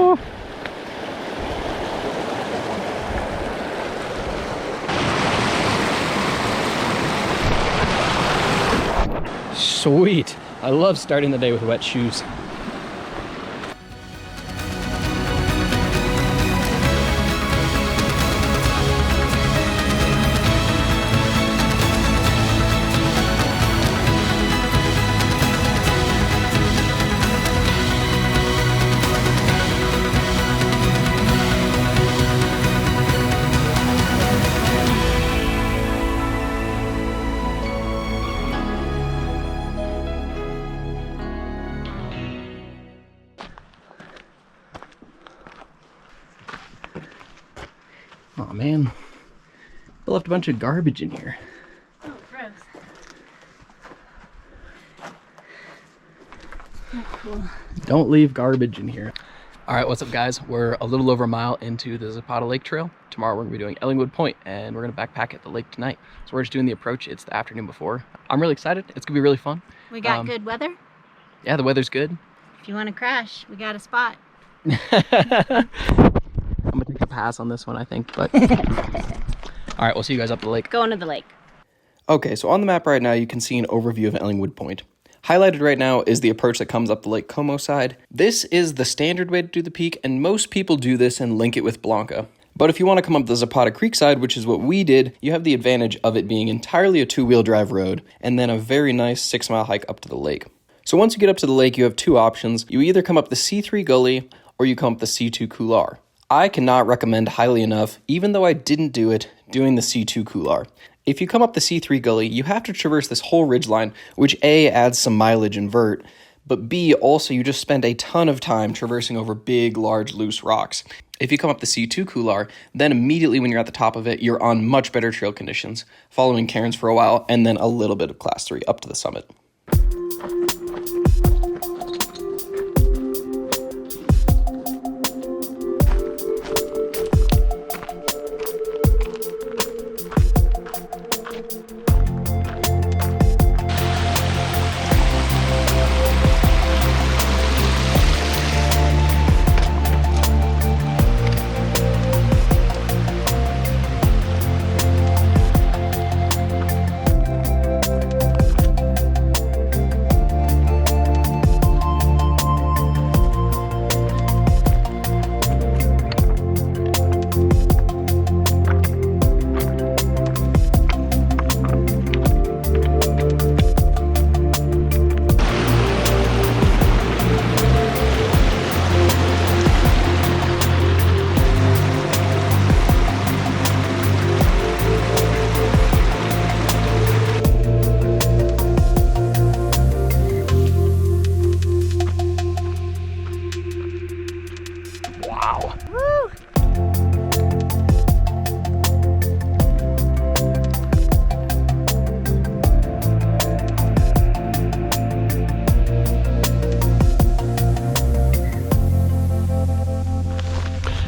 Oh. Sweet. I love starting the day with wet shoes. Oh man, they left a bunch of garbage in here. Oh, gross. Not cool. Don't leave garbage in here. All right, what's up guys? We're a little over a mile into the Zapata Lake trail. Tomorrow we're gonna be doing Ellingwood Point and we're gonna backpack at the lake tonight. So we're just doing the approach. It's the afternoon before. I'm really excited. It's gonna be really fun. We got good weather. Yeah, the weather's good. If you want to crash, we got a spot. I'm gonna take a pass on this one, I think, but all right, we'll see you guys up the lake. Going to the lake. Okay, so on the map right now, you can see an overview of Ellingwood Point. Highlighted right now is the approach that comes up the Lake Como side. This is the standard way to do the peak, and most people do this and link it with Blanca. But if you want to come up the Zapata Creek side, which is what we did, you have the advantage of it being entirely a two-wheel drive road, and then a very nice 6-mile hike up to the lake. So once you get up to the lake, you have two options. You either come up the C3 gully, or you come up the C2 couloir. I cannot recommend highly enough, even though I didn't do it, doing the C2 couloir. If you come up the C3 gully, you have to traverse this whole ridgeline, which A, adds some mileage and vert, but B, also you just spend a ton of time traversing over big, large, loose rocks. If you come up the C2 couloir, then immediately when you're at the top of it, you're on much better trail conditions, following cairns for a while, and then a little bit of class 3 up to the summit.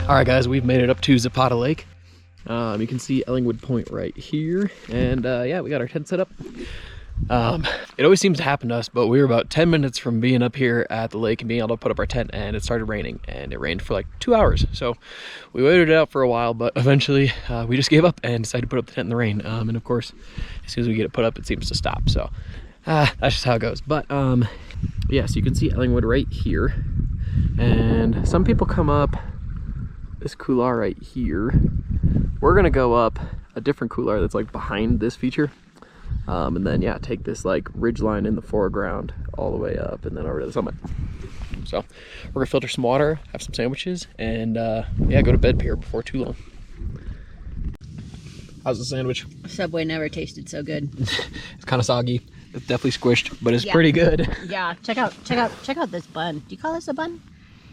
All right, guys, we've made it up to Zapata Lake. You can see Ellingwood Point right here, and yeah, we got our tent set up. It always seems to happen to us, but we were about 10 minutes from being up here at the lake and being able to put up our tent, and it started raining, and it rained for like 2 hours. So we waited it out for a while, but eventually we just gave up and decided to put up the tent in the rain. And of course, as soon as we get it put up, it seems to stop. So that's just how it goes. But yeah, so you can see Ellingwood right here, and some people come up this couloir right here. We're gonna go up a different couloir that's like behind this feature, and then yeah, take this like ridge line in the foreground all the way up and then over to the summit. So we're gonna filter some water, have some sandwiches, and yeah, go to bed here before too long. How's the sandwich? Subway never tasted so good. It's kind of soggy. It's definitely squished, but it's pretty good. Yeah, check out this bun. Do you call this a bun?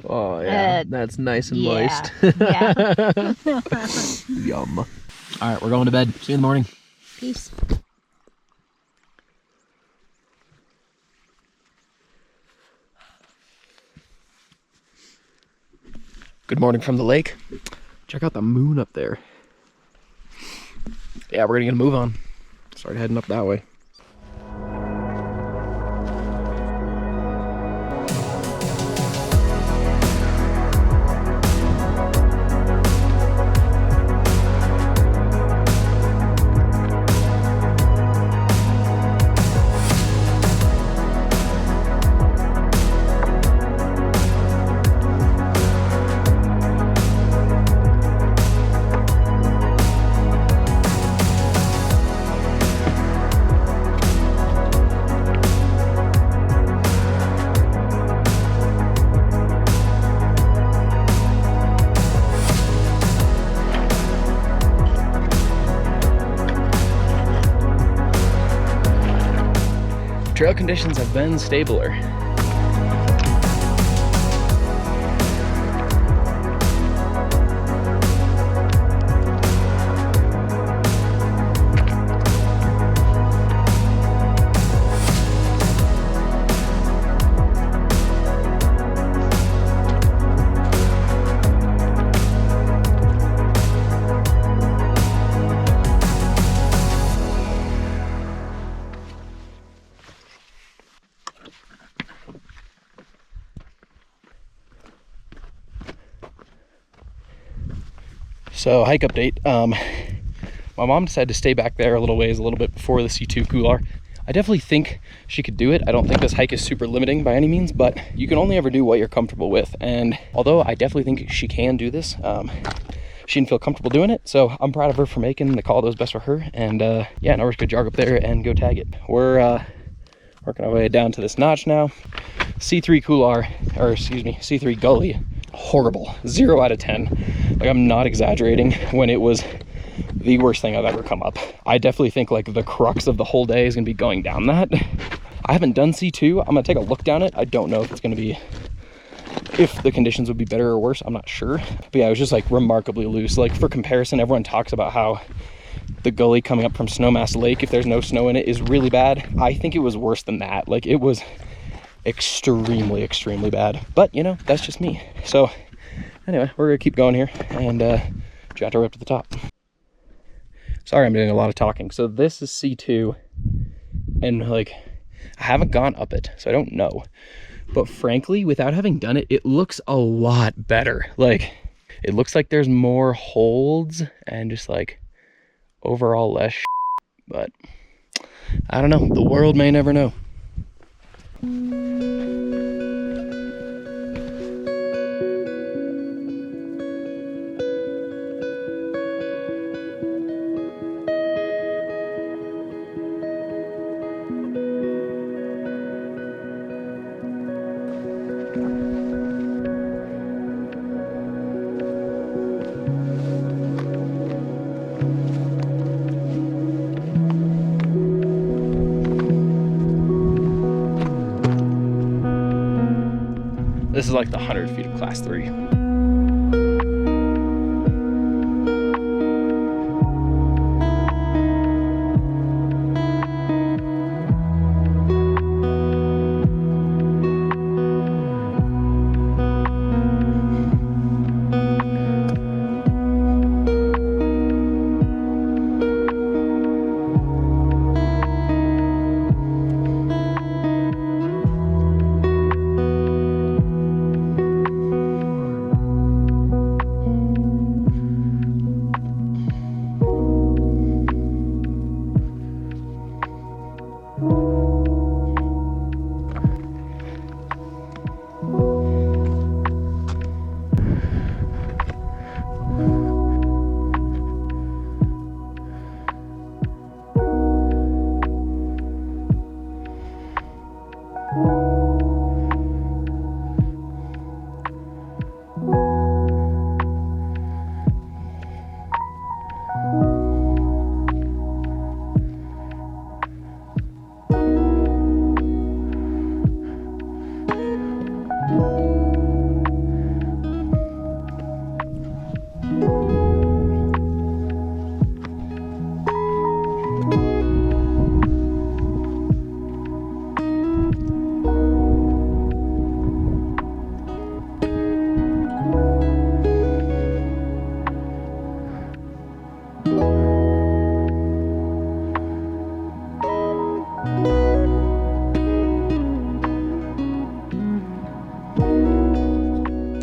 Oh yeah, that's nice and moist. Yeah. Yum. All right, we're going to bed. See you in the morning. Peace. Good morning from the lake. Check out the moon up there. Yeah, we're gonna get a move on. Start heading up that way. trail conditions have been stabler. So hike update, my mom decided to stay back there a little ways, a little bit before the C2 couloir. I definitely think she could do it. I don't think this hike is super limiting by any means, but you can only ever do what you're comfortable with. And although I definitely think she can do this, she didn't feel comfortable doing it. So I'm proud of her for making the call that was best for her. And yeah, now we're just gonna jog up there and go tag it. We're working our way down to this notch now. C3 couloir, or excuse me, C3 gully. Horrible. 0 out of 10. Like, I'm not exaggerating when it was the worst thing I've ever come up. I definitely think like the crux of the whole day is gonna be going down that. I haven't done C2. I'm gonna take a look down it. I don't know if it's gonna be, if the conditions would be better or worse. I'm not sure. But yeah, it was just like remarkably loose. Like, for comparison, everyone talks about how the gully coming up from Snowmass Lake, if there's no snow in it, is really bad. I think it was worse than that. Like, it was extremely bad, but you know, that's just me. So anyway, we're gonna keep going here and jot our way up to the top. Sorry, I'm doing a lot of talking. So this is C2, and like, I haven't gone up it, so I don't know, but frankly, without having done it, it looks a lot better. Like, it looks like there's more holds and just like overall less shit, but I don't know, the world may never know. This is like the 100 feet of class 3.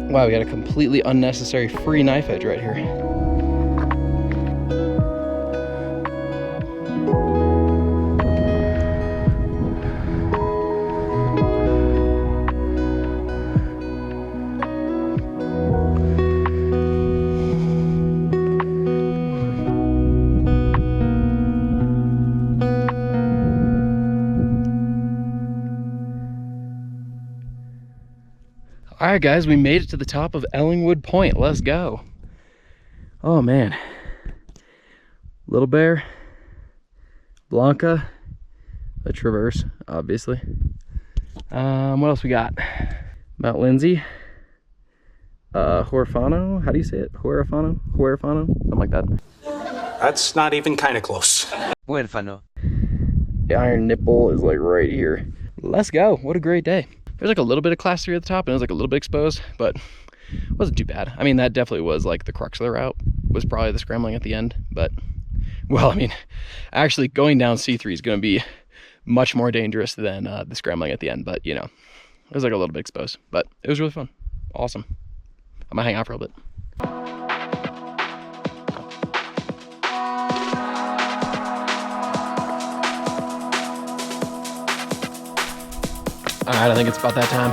Wow, we got a completely unnecessary free knife edge right here. All right, guys, we made it to the top of Ellingwood Point. Let's go. Oh, man. Little Bear, Blanca, a traverse, obviously. What else we got? Mount Lindsay. Huerfano, how do you say it? Huerfano? Something like that. That's not even kind of close. Huérfano. The Iron Nipple is like right here. Let's go. What a great day. There's like a little bit of class 3 at the top and it was like a little bit exposed, but it wasn't too bad. I mean, that definitely was like the crux of the route, was probably the scrambling at the end. But, well, I mean, actually going down C3 is going to be much more dangerous than the scrambling at the end. But, you know, it was like a little bit exposed, but it was really fun. Awesome. I'm gonna hang out for a little bit. All right, I think it's about that time.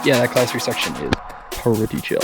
Yeah, that class 3 section is pretty chill.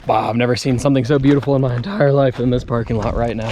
Wow, I've never seen something so beautiful in my entire life than this parking lot right now.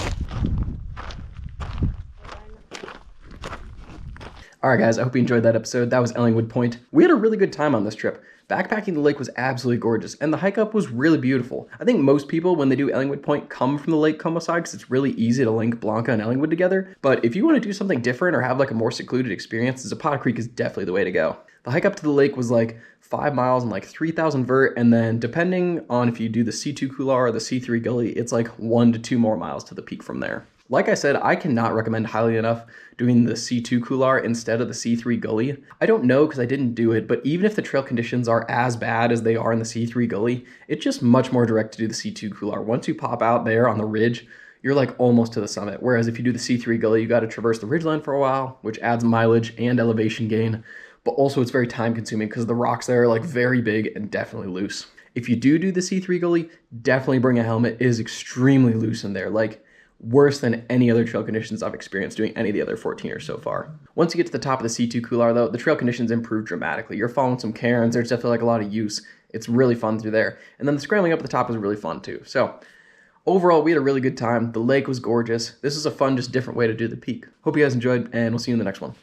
All right, guys, I hope you enjoyed that episode. That was Ellingwood Point. We had a really good time on this trip. Backpacking the lake was absolutely gorgeous, and the hike up was really beautiful. I think most people, when they do Ellingwood Point, come from the Lake Como side because it's really easy to link Blanca and Ellingwood together. But if you want to do something different or have like a more secluded experience, Zapata Creek is definitely the way to go. The hike up to the lake was like 5 miles and like 3,000 vert, and then depending on if you do the C2 couloir or the C3 gully, it's like 1 to 2 more miles to the peak from there. Like I said, I cannot recommend highly enough doing the C2 couloir instead of the C3 gully. I don't know because I didn't do it, but even if the trail conditions are as bad as they are in the C3 gully, it's just much more direct to do the C2 couloir. Once you pop out there on the ridge, you're like almost to the summit. Whereas if you do the C3 gully, you got to traverse the ridgeline for a while, which adds mileage and elevation gain. But also it's very time consuming because the rocks there are like very big and definitely loose. If you do the C3 gully, definitely bring a helmet. It is extremely loose in there. Like worse than any other trail conditions I've experienced doing any of the other 14ers so far. Once you get to the top of the C2 couloir though, the trail conditions improve dramatically. You're following some cairns, there's definitely like a lot of use. It's really fun through there. And then the scrambling up at the top is really fun too. So overall, we had a really good time. The lake was gorgeous. This is a fun, just different way to do the peak. Hope you guys enjoyed, and we'll see you in the next one.